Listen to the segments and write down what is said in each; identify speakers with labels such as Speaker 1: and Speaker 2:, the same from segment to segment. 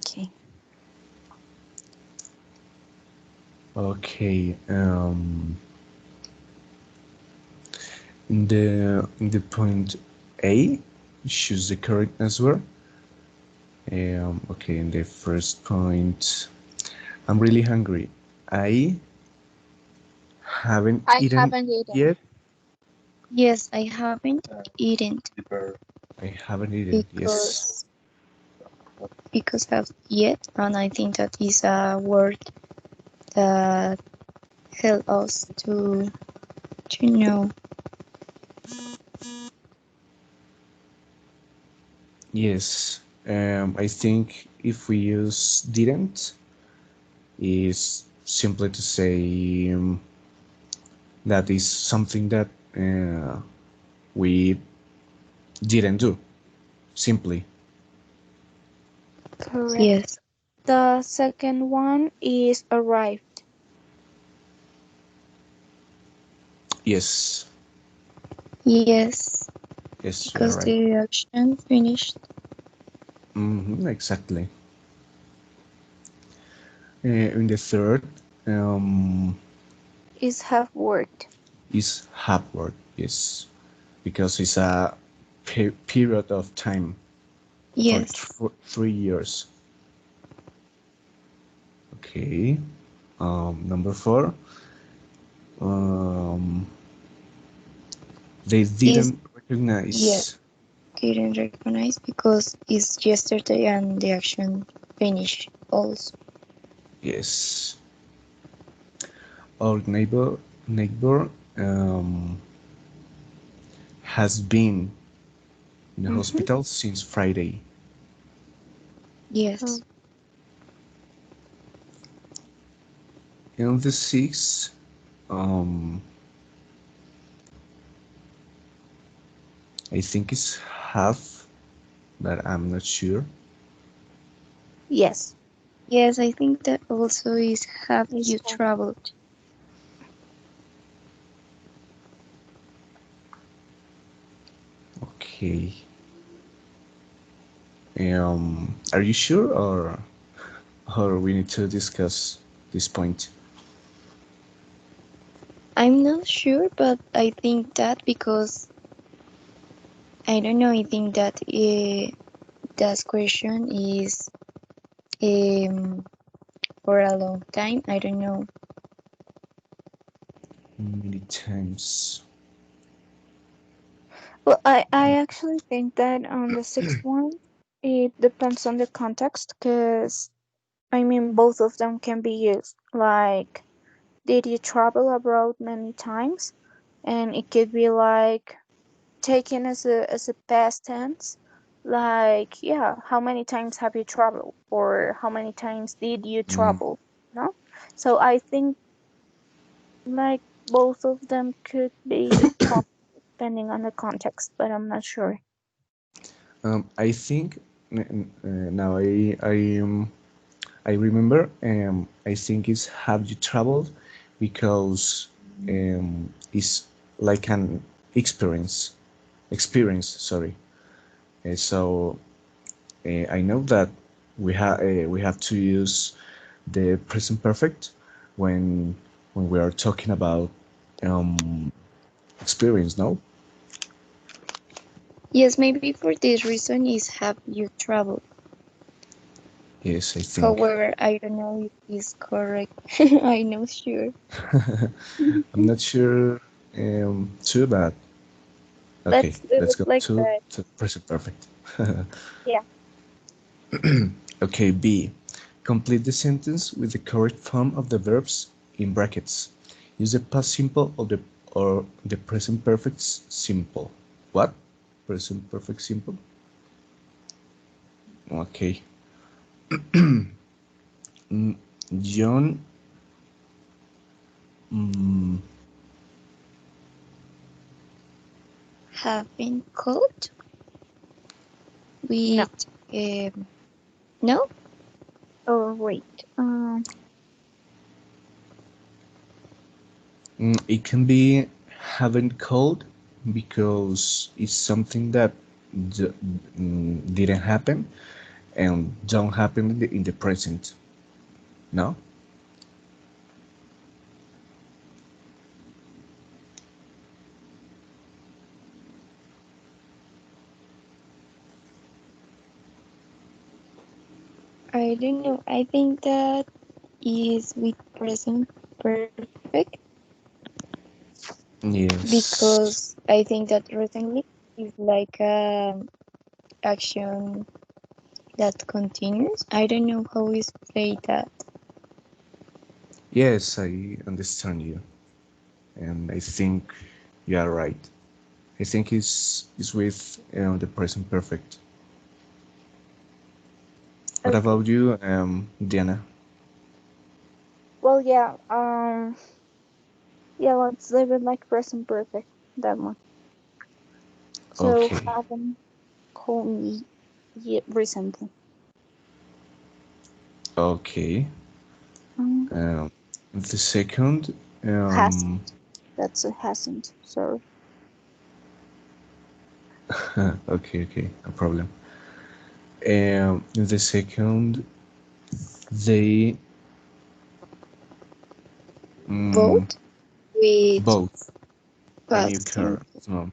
Speaker 1: Okay.
Speaker 2: Okay. In the point A, choose the correct answer. Okay, in the first point, I'm really hungry. I haven't
Speaker 3: I
Speaker 2: eaten
Speaker 3: haven't eaten.
Speaker 2: yet.
Speaker 1: Yes, I haven't eaten
Speaker 2: I haven't eaten. Yes.
Speaker 1: because of yet, and I think that is a word that help us to know.
Speaker 2: Yes. I think if we use didn't, is simply to say that is something that we didn't do. Simply.
Speaker 3: Correct.
Speaker 1: Yes,
Speaker 3: The second one is arrived.
Speaker 2: Yes.
Speaker 1: yes,
Speaker 2: Yes, you're
Speaker 1: because
Speaker 2: right.
Speaker 1: the action finished.
Speaker 2: Exactly. In the third
Speaker 3: Is have worked.
Speaker 2: is have work. Yes, because it's a period of time for
Speaker 1: Yes,
Speaker 2: 3 years. Okay. Number four. Um, they
Speaker 1: is
Speaker 2: didn't
Speaker 1: yes.
Speaker 2: recognize.
Speaker 1: Didn't recognize because it's yesterday and the action finished also.
Speaker 2: Yes. Our neighbor has been in the
Speaker 3: Mm-hmm.
Speaker 2: hospital since Friday.
Speaker 1: Yes,
Speaker 2: And the sixth, um, I think it's half, but I'm not sure.
Speaker 3: Yes.
Speaker 1: yes, I think that also is have
Speaker 3: Is
Speaker 1: you
Speaker 3: have.
Speaker 1: traveled.
Speaker 2: Okay. Are you sure, or we need to discuss this point?
Speaker 1: I'm not sure, but I think that because I don't know. I think that that question is um for a long time. I don't know.
Speaker 2: Many times.
Speaker 3: Well, I actually think that on the sixth one, it depends on the context, because I mean, both of them can be used. Like, did you travel abroad many times? And it could be like taken as a past tense. Like, yeah, how many times have you traveled? Or how many times did you
Speaker 2: Mm,
Speaker 3: travel? No? So I think like both of them could be talked depending on the context, but I'm not sure.
Speaker 2: I think now I remember. I think it's have you traveled because it's like an experience. Sorry. So I know that we have to use the present perfect when we are talking about experience. No.
Speaker 1: Yes, maybe for this reason is have you traveled.
Speaker 2: Yes, I think.
Speaker 1: However, I don't know if it's correct. I'm not sure.
Speaker 2: I'm not sure too, but okay.
Speaker 3: Let's do
Speaker 2: Let's
Speaker 3: it
Speaker 2: go
Speaker 3: like
Speaker 2: to
Speaker 3: that.
Speaker 2: present perfect.
Speaker 3: Yeah.
Speaker 2: Okay, B. Complete the sentence with the correct form of the verbs in brackets. Use the past simple or the present perfect simple. What? Present perfect simple? Okay. John mm,
Speaker 1: Have been caught
Speaker 3: No.
Speaker 1: with no.
Speaker 3: Oh wait.
Speaker 2: it can be haven't called because it's something that didn't happen, and don't happen in the present. No?
Speaker 1: I don't know. I think that is with present perfect because
Speaker 2: Yes.
Speaker 1: I think that recently is like a action that continues. I don't know how we say that.
Speaker 2: Yes, I understand you. And I think you are right. I think it's with the present perfect. What
Speaker 3: Okay.
Speaker 2: about you, Diana?
Speaker 3: Well, yeah. Yeah. Let's leave it like present perfect. That one. So
Speaker 2: Okay.
Speaker 3: haven't called me yet recently.
Speaker 2: Okay.
Speaker 3: Um,
Speaker 2: Um, the second,
Speaker 3: hasn't. That's a hasn't. Sorry.
Speaker 2: okay, okay, no problem. The second, they mm,
Speaker 1: Both with
Speaker 2: both a new
Speaker 1: past
Speaker 2: car.
Speaker 1: simple.
Speaker 2: No,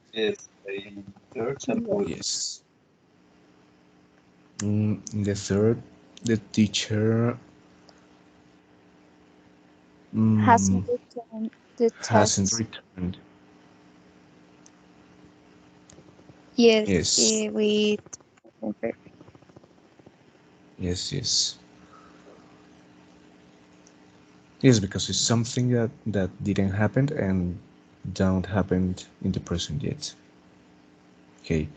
Speaker 3: Yeah.
Speaker 2: yes. The third, the teacher mm,
Speaker 3: Hasn't returned the
Speaker 2: hasn't
Speaker 3: tests.
Speaker 2: returned.
Speaker 1: Yes,
Speaker 2: Yes,
Speaker 1: with present perfect.
Speaker 2: yes, yes, yes. Because it's something that didn't happen and don't happen in the present yet. Okay.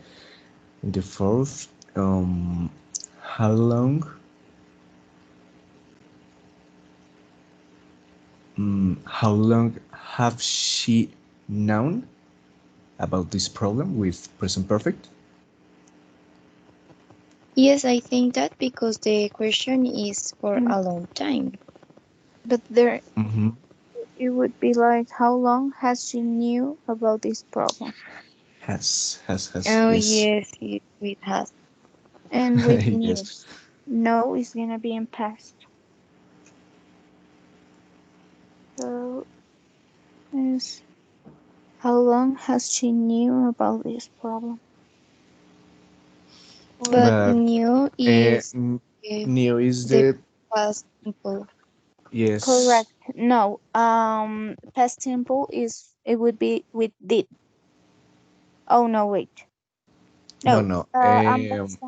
Speaker 2: In the fourth, how long? How long have she known about this problem with present perfect?
Speaker 1: Yes, I think that because the question is for
Speaker 3: Mm,
Speaker 1: a long time.
Speaker 3: but there,
Speaker 2: Mm-hmm.
Speaker 3: it would be like, how long has she knew about this problem?
Speaker 2: Has,
Speaker 1: Oh
Speaker 2: yes.
Speaker 1: yes, it has.
Speaker 3: And with knew,
Speaker 2: Yes.
Speaker 3: no is gonna be in past. So is how long has she knew about this problem? Or
Speaker 1: But
Speaker 2: But
Speaker 1: new
Speaker 2: uh,
Speaker 1: is
Speaker 2: n-
Speaker 1: uh,
Speaker 2: new is
Speaker 1: the
Speaker 2: the
Speaker 1: past simple.
Speaker 2: yes.
Speaker 3: correct? No. Past simple is it would be with did. Oh no, wait.
Speaker 2: No,
Speaker 3: No.
Speaker 2: no.
Speaker 3: Let's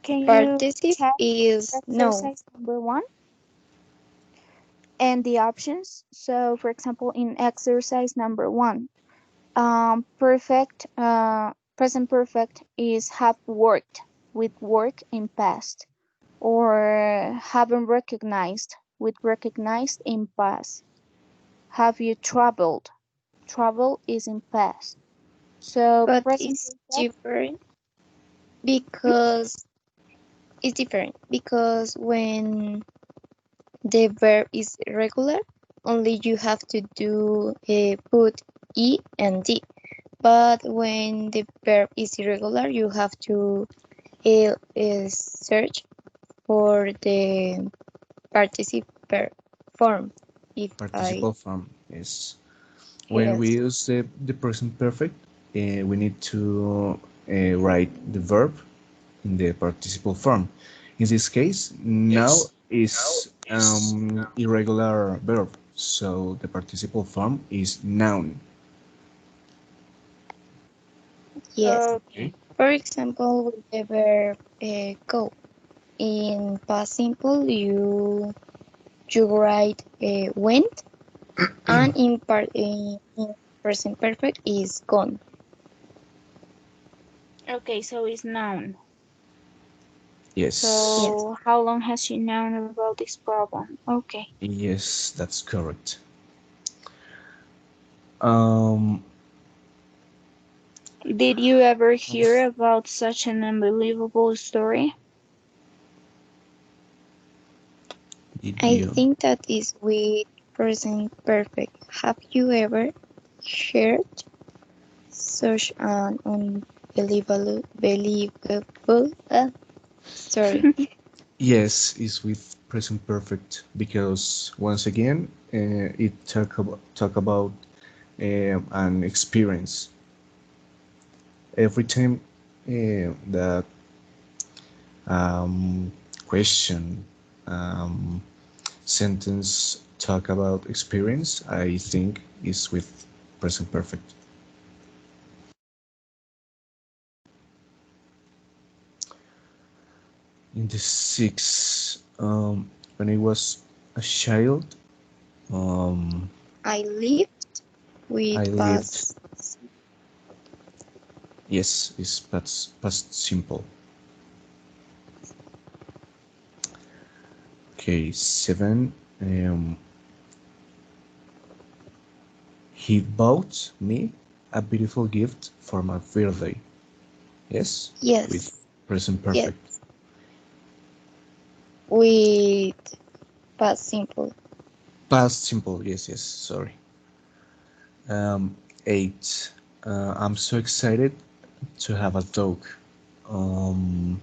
Speaker 3: can you
Speaker 1: Participe
Speaker 3: check
Speaker 1: is no.
Speaker 3: exercise number one and the options? So, for example, in exercise number one, present perfect is have worked with work in past, or haven't recognized with recognized in past. Have you traveled? Travel is in past. So
Speaker 1: But
Speaker 3: present
Speaker 1: it's
Speaker 3: perfect.
Speaker 1: different
Speaker 3: Hmm?
Speaker 1: because when the verb is regular, only you have to do put e and d. But when the verb is irregular, you have to search for the participle form. If I
Speaker 2: participle form. Yes. When we
Speaker 1: yes,
Speaker 2: use the present perfect, we need to write the verb in the participle form. In this case, now is irregular verb, so the participle form is noun.
Speaker 1: yes.
Speaker 2: Okay.
Speaker 3: Okay.
Speaker 1: For example, with the verb go in past simple, you write went, and in present perfect is gone.
Speaker 3: Okay, so it's noun.
Speaker 2: Yes.
Speaker 1: Yes,
Speaker 3: So how long has she known about this problem? Okay.
Speaker 2: Yes, that's correct. Um,
Speaker 3: Did you ever hear about such an unbelievable story?
Speaker 2: did
Speaker 1: I
Speaker 2: you?
Speaker 1: think that is with present perfect. Have you ever heard such an unbelievable believable Sorry.
Speaker 2: Yes, it's with present perfect because once again it talk about an experience. Every time that um, question um, sentence talk about experience, I think is with present perfect. In the six, when I was a child, um,
Speaker 1: I lived
Speaker 2: I
Speaker 1: with
Speaker 2: lived.
Speaker 1: past.
Speaker 2: Yes, is past simple. Okay, seven. He bought me a beautiful gift for my birthday. Yes, with
Speaker 1: Yes.
Speaker 2: present
Speaker 1: Yes.
Speaker 2: perfect.
Speaker 1: With past simple.
Speaker 2: Past simple. Yes, yes. Sorry. Eight. I'm so excited to have a dog. Um,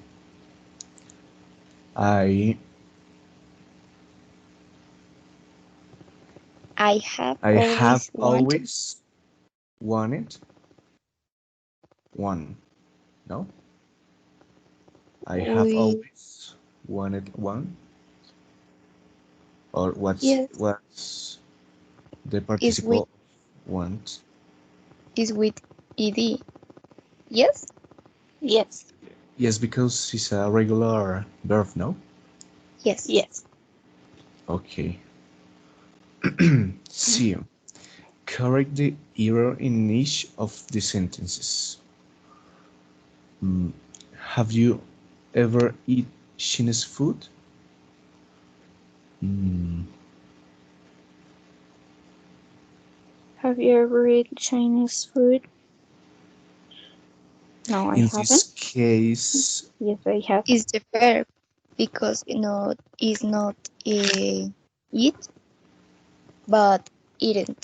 Speaker 2: I
Speaker 1: I have
Speaker 2: I have
Speaker 1: always wanted.
Speaker 2: always wanted one. No, I have
Speaker 1: We
Speaker 2: always wanted one. Or
Speaker 1: yes
Speaker 2: what's the
Speaker 1: is with
Speaker 2: participle of want?
Speaker 1: is with ed. Yes.
Speaker 3: Yes.
Speaker 2: Yes, because it's a regular verb. No.
Speaker 1: Yes.
Speaker 3: Yes.
Speaker 2: Okay. C. Correct the error in each of the sentences. Mm, have you ever eat Chinese food? Mm,
Speaker 3: Have you ever eaten Chinese food? No, I
Speaker 2: in
Speaker 3: haven't.
Speaker 2: this case,
Speaker 3: Yes, I have.
Speaker 1: Is the verb because is not a eat but eaten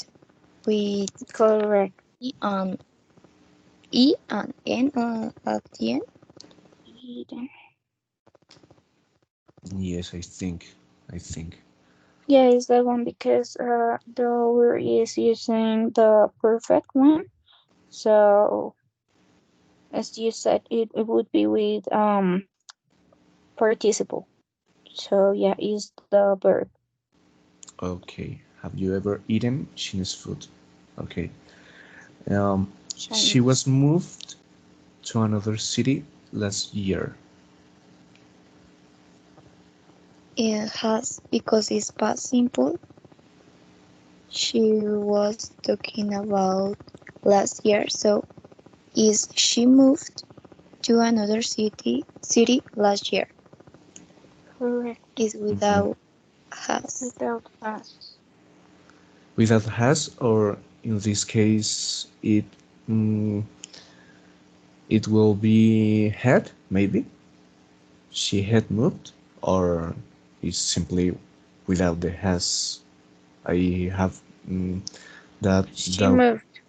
Speaker 1: with
Speaker 3: Correct.
Speaker 1: um e and n at the end.
Speaker 3: Eaten.
Speaker 2: yes, I think.
Speaker 3: Yeah, it's that one because the word is using the perfect one. So as you said, it would be with participle. So yeah, is the verb
Speaker 2: Okay. Have you ever eaten Chinese food? Okay. Um, she
Speaker 3: Chinese.
Speaker 2: was moved to another city last year.
Speaker 1: It has because it's past simple. She was talking about last year, so is she moved to another city last year.
Speaker 3: Correct.
Speaker 1: Is
Speaker 2: Mhm.
Speaker 1: without has.
Speaker 3: Without us.
Speaker 2: Without has, or in this case, mm, it will be had, maybe. She had moved, or is simply without the has. I have that
Speaker 3: She
Speaker 2: doubt.
Speaker 3: moved.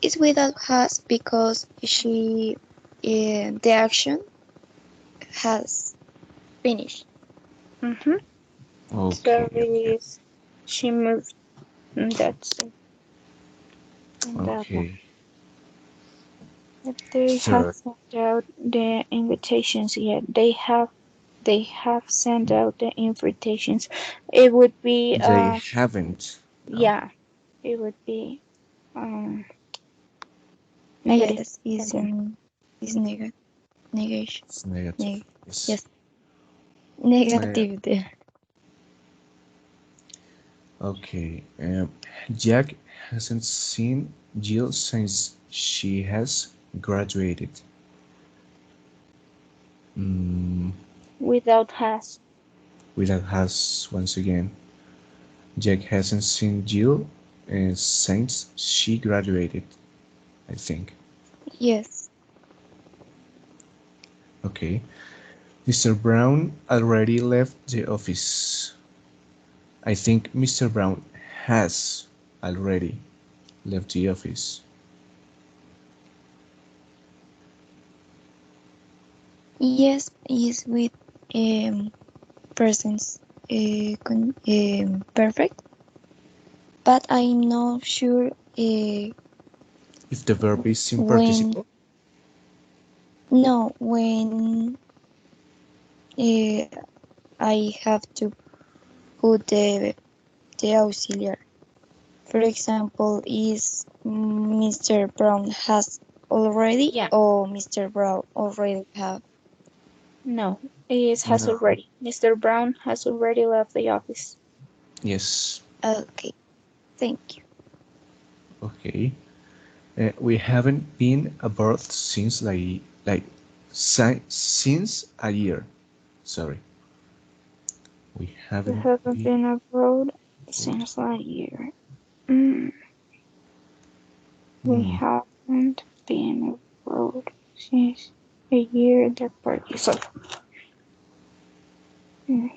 Speaker 1: Is without has because she the action has finished.
Speaker 3: Mm-hmm. So
Speaker 2: Okay, okay,
Speaker 3: is she moved. That's it. And that one.
Speaker 2: okay.
Speaker 3: If they have
Speaker 2: Third,
Speaker 3: sent out the invitations yet, they have sent out the invitations. It would be
Speaker 2: they haven't. No,
Speaker 3: yeah, it would be um negative
Speaker 1: Yes, is
Speaker 3: sentence.
Speaker 1: is negation.
Speaker 2: it's negative.
Speaker 1: Neg-
Speaker 2: Yes.
Speaker 1: yes,
Speaker 2: Uh,
Speaker 1: negative there.
Speaker 2: okay. Jack hasn't seen Jill since she has graduated. Mm,
Speaker 3: Without has.
Speaker 2: without has once again. Jack hasn't seen Jill since she graduated, I think.
Speaker 1: Yes,
Speaker 2: Okay. Mr. Brown already left the office. I think Mr. Brown has already left the office.
Speaker 1: Yes, is with um, presence perfect, but I'm not sure
Speaker 2: If the verb is in
Speaker 1: when.
Speaker 2: participle,
Speaker 1: No, when I have to put the auxiliary. For example, is Mr. Brown has already
Speaker 3: Yeah.
Speaker 1: or Mr. Brown already have?
Speaker 3: No, it has
Speaker 2: no.
Speaker 3: already. Mr. Brown has already left the office.
Speaker 2: Yes.
Speaker 1: Okay, thank you.
Speaker 2: Okay. We haven't been abroad since since a year. Sorry. We
Speaker 3: We
Speaker 2: haven't
Speaker 3: haven't
Speaker 2: been
Speaker 3: been abroad
Speaker 2: abroad.
Speaker 3: since last year. Mm, we
Speaker 2: Hmm.
Speaker 3: haven't been abroad since a year. That part is off. Mm,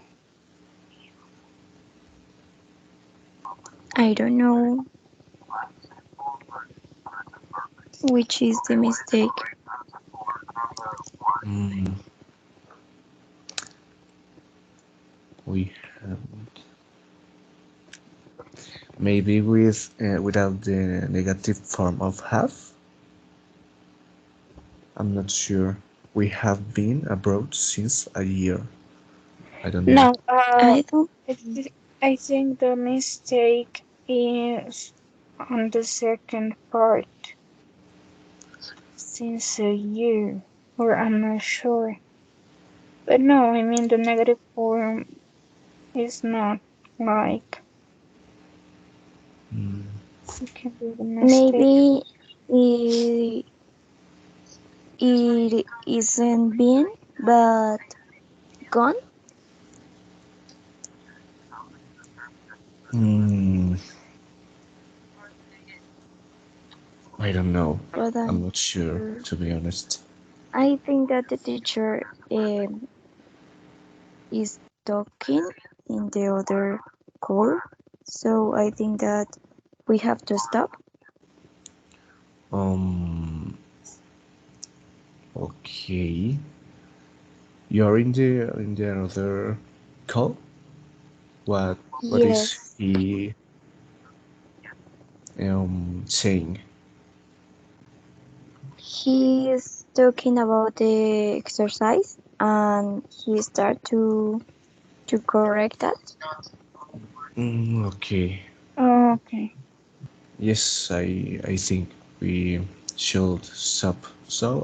Speaker 1: I don't know which is the mistake.
Speaker 2: Hmm. We haven't. Maybe without the negative form of have. I'm not sure. We have been abroad since a year. I don't know.
Speaker 3: No,
Speaker 1: I don't.
Speaker 3: I think the mistake is on the second part, since a year, or I'm not sure. But no, I mean the negative form is not like
Speaker 2: Hmm.
Speaker 3: it can be the mistake.
Speaker 1: Maybe it, it isn't been, but gone.
Speaker 2: Hmm. I don't know.
Speaker 1: But I'm
Speaker 2: I'm not sure,
Speaker 1: sure.
Speaker 2: to be honest.
Speaker 1: I think that the teacher is talking in the other call, so I think that we have to stop.
Speaker 2: Um. Okay. You're in the another call. What what is
Speaker 1: Yes,
Speaker 2: he saying?
Speaker 1: he is talking about the exercise, and he start to correct that.
Speaker 2: Okay.
Speaker 3: Oh, okay.
Speaker 2: Yes, I think we should stop. So